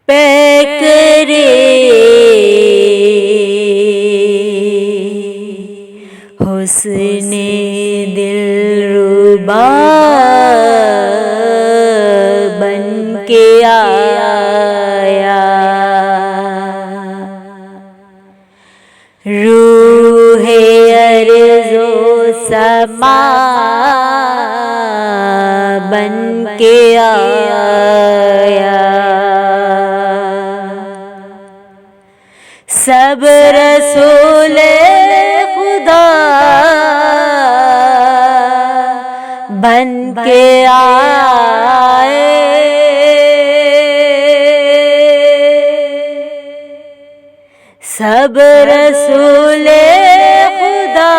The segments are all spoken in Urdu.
پیکرے حسن دلربا بن کے آیا، روح ارض و سما بن کے آیا، سب رسول خدا بن کے آئے، سب رسول خدا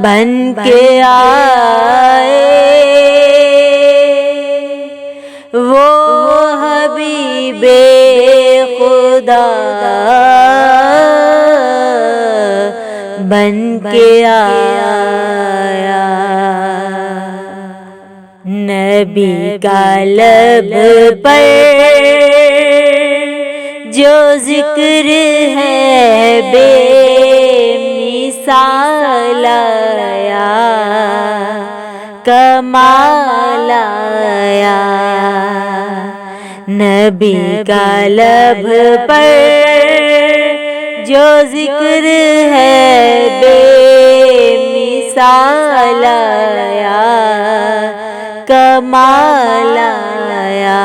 بن کے آئے، وہ حبیب خدا بن کے آیا، نبی کا لب پر جو ذکر ہے بے مثال آیا، کمال آیا، نبی کا لب پر جو ذکر ہے بے مثال آیا، کمال آیا،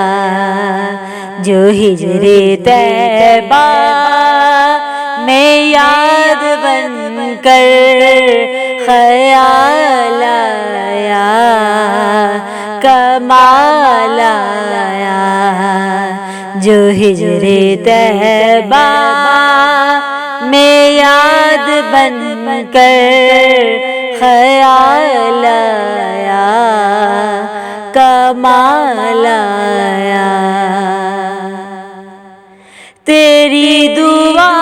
جو ہجر طیبہ میں یاد بن کر خیال آیا، کمال آیا، جو ہجر طیبہ میں یاد بن کر خیال آیا، کمال آیا، تیری دعا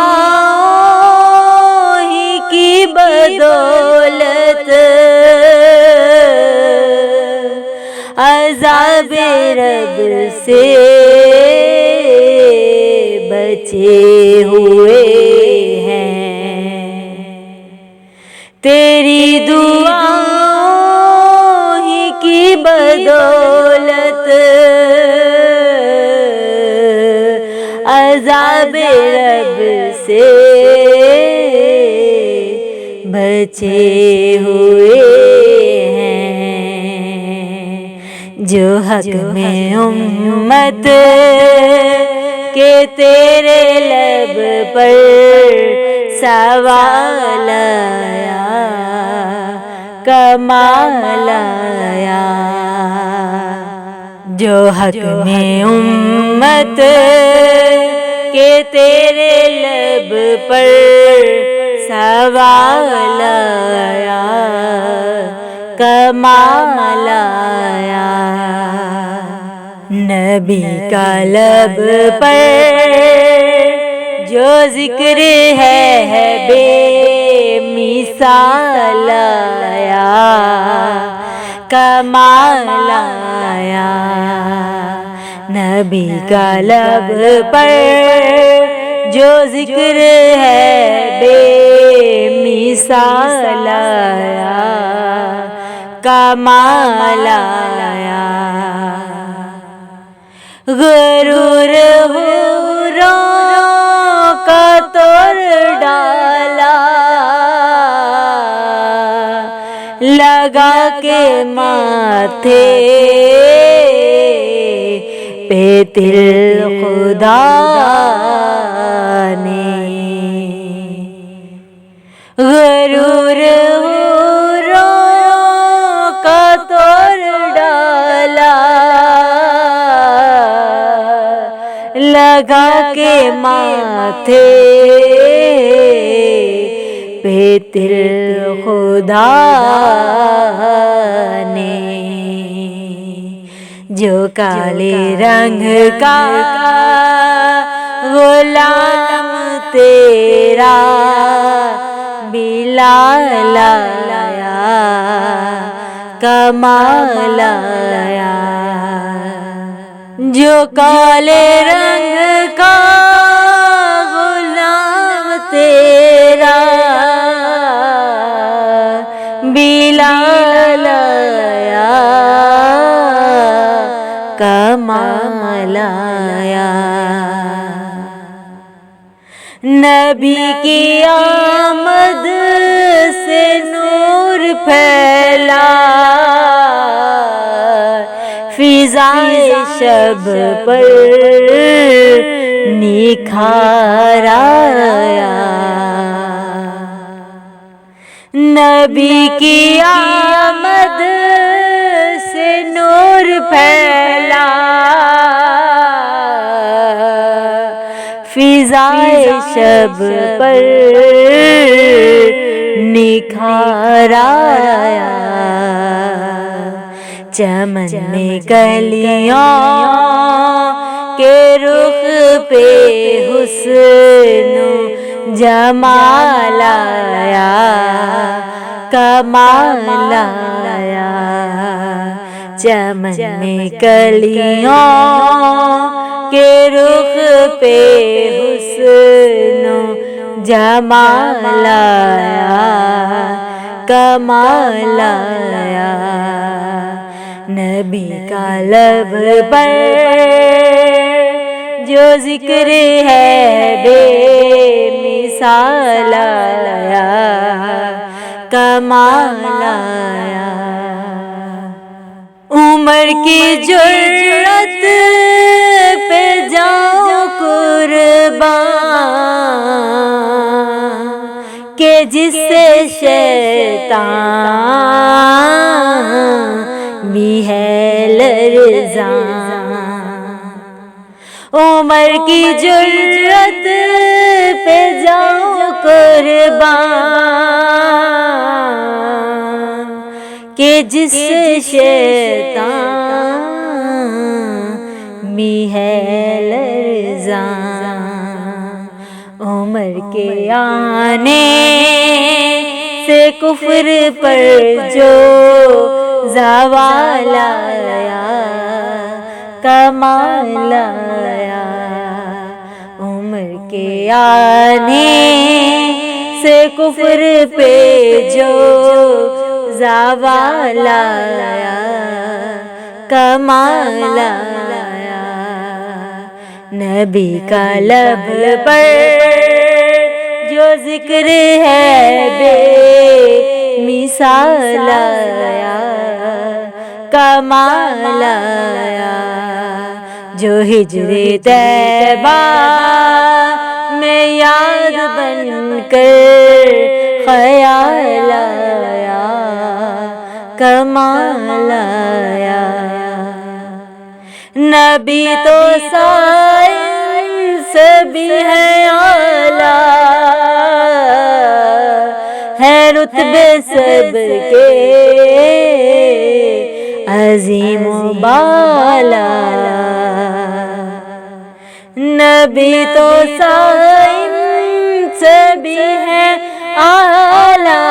ہی کی بدولت عذاب رب سے بچے ہوئے ہیں، تیری دعا ہی کی بدولت عذاب رب سے بچے ہوئے ہیں، جو حق میں امت کہ تیرے لب پر سوال آیا، کمال آیا، جو حق میں امت کہ تیرے لب پر سوال آیا، کمال آیا، نبی کا لب پر جو ذکر ہے بے مثال آیا، کمال آیا، نبی کا لب پر جو ذکر ہے بے مثال آیا، کمال آیا، غرور حوروں کا توڑ ڈالا، لگا کے ماتھے پہ تل خدا نے، غرور حوروں کا توڑ ڈالا، لگا کے ماتھے پہ تل خدا نے، جو کالے رنگ کا غلام تیرا بلال آیا، کمال آیا، جو کالے رنگ کا غلام تیرا بلال آیا کمال آیا، نبی کی آمد سے نور پھیلا، فضائے شب پر نکھار آیا، نبی کی آمد سے نور پھیلا، فضائے شب پر نکھار آیا، چمن میں کلیوں کے رخ پہ حسن و جمال آیا کمال آیا، چمن میں کلیوں کے رخ پہ حسن و جمال آیا کمال آیا، نبی کا لب پر جو ذکر ہے بے مثال آیا کمال آیا، عمر کی جرأت پہ جاؤں قربان کہ جس سے شیطان بھی ہے لرزاں، عمر کی جرأت پہ جاؤں قربان کہ جس سے شیطان بھی ہے لرزاں، عمر کے آنے سے کفر پر جو زوال آیا کمال آیا، عمر کے آنے سے کفر پہ جو زوال آیا کمال آیا، نبی کا لب پر جو ذکر ہے بے مثال آیا کمال آیا، جو ہجر طیبہ میں یاد بن کر خیال آیا کمال آیا، نبی تو سائنس بھی ہے اعلیٰ، ہے رتبے سب کے عظیم و بالا، نبی تو سائنس بھی ہے اعلیٰ،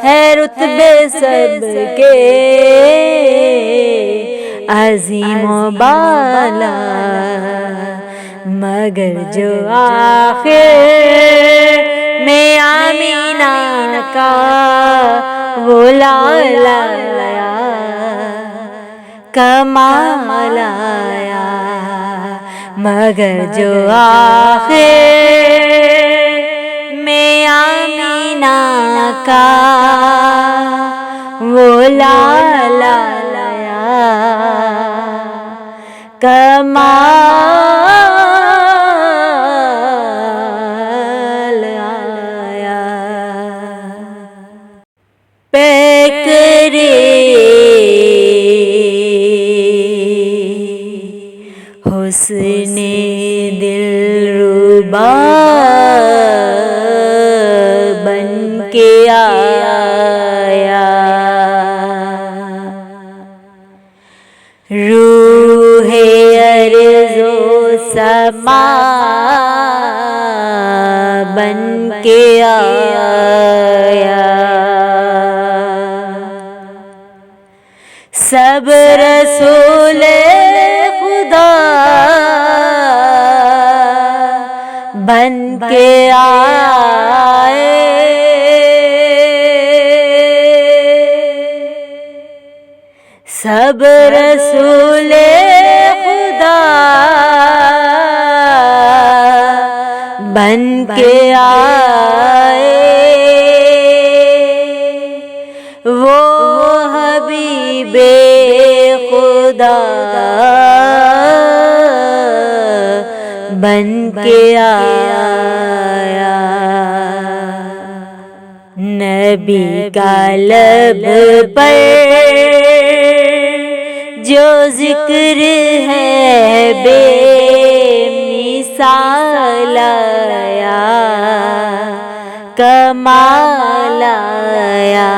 ہے رتبے سب کے عظیم و بالا، مگر جو آخر میں آمینہ کا وہ لالا آیا کمال آیا، مگر جو آخر میں آمینہ کا وہ لالا آیا کمال آیا، پیکرے حسن دلربا بن کے آیا، روح ارض و سما بن کے آیا، سب رسول خدا بن کے آئے، سب رسول خدا بن کے آئے، وہ حبیب خدا بن کے آیا۔ نبی کا لب پر جو ذکر ہے بے مثال آیا، کمال آیا۔